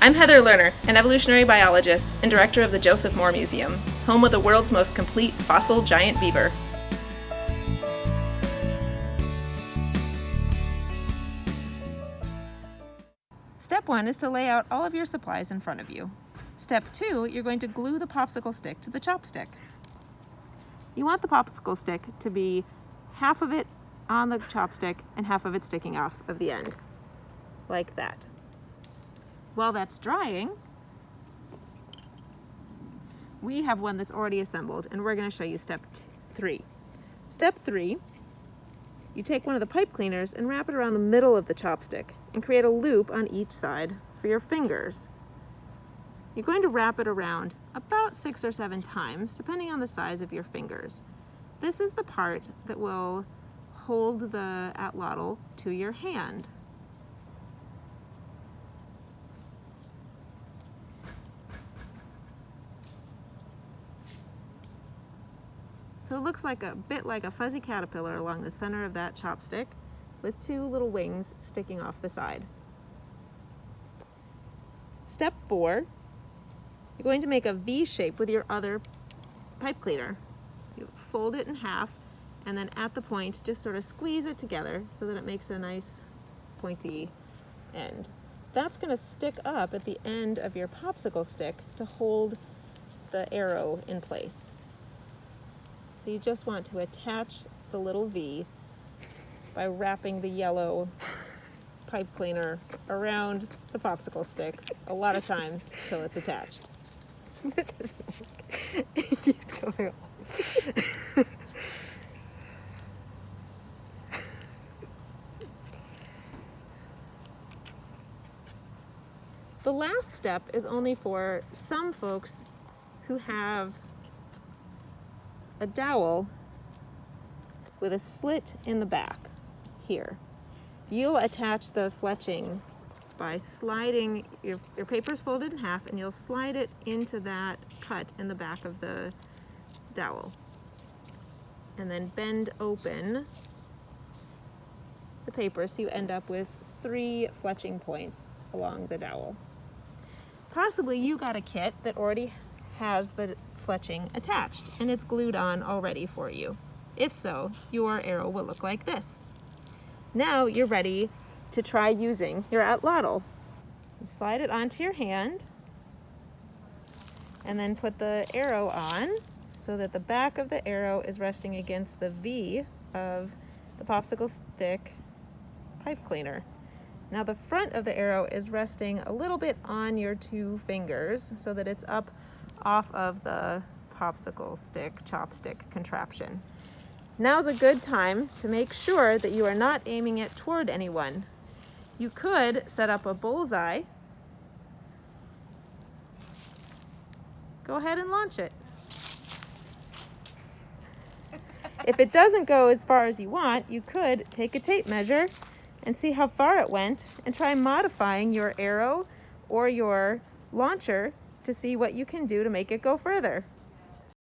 I'm Heather Lerner, an evolutionary biologist and director of the Joseph Moore Museum, home of the world's most complete fossil giant beaver. Step 1 is to lay out all of your supplies in front of you. Step 2, you're going to glue the popsicle stick to the chopstick. You want the popsicle stick to be half of it on the chopstick and half of it sticking off of the end, like that. While that's drying, we have one that's already assembled, and we're going to show you step 3. Step 3, you take one of the pipe cleaners and wrap it around the middle of the chopstick and create a loop on each side for your fingers. You're going to wrap it around about 6 or 7 times, depending on the size of your fingers. This is the part that will hold the atlatl to your hand. So it looks like a bit like a fuzzy caterpillar along the center of that chopstick with 2 little wings sticking off the side. Step 4, you're going to make a V shape with your other pipe cleaner. You fold it in half, and then at the point just sort of squeeze it together so that it makes a nice pointy end. That's going to stick up at the end of your popsicle stick to hold the arrow in place. So you just want to attach the little V by wrapping the yellow pipe cleaner around the popsicle stick a lot of times till it's attached. This doesn't work. It keeps going off. The last step is only for some folks who have a dowel with a slit in the back here. You'll attach the fletching by sliding, your paper's folded in half, and you'll slide it into that cut in the back of the dowel. And then bend open the paper so you end up with 3 fletching points along the dowel. Possibly you got a kit that already has the fletching attached and it's glued on already for you. If so, your arrow will look like this. Now you're ready to try using your atlatl. Slide it onto your hand and then put the arrow on so that the back of the arrow is resting against the V of the popsicle stick pipe cleaner. Now the front of the arrow is resting a little bit on your 2 fingers so that it's up off of the popsicle stick chopstick contraption. Now's a good time to make sure that you are not aiming it toward anyone. You could set up a bullseye. Go ahead and launch it. If it doesn't go as far as you want, you could take a tape measure and see how far it went and try modifying your arrow or your launcher to see what you can do to make it go further.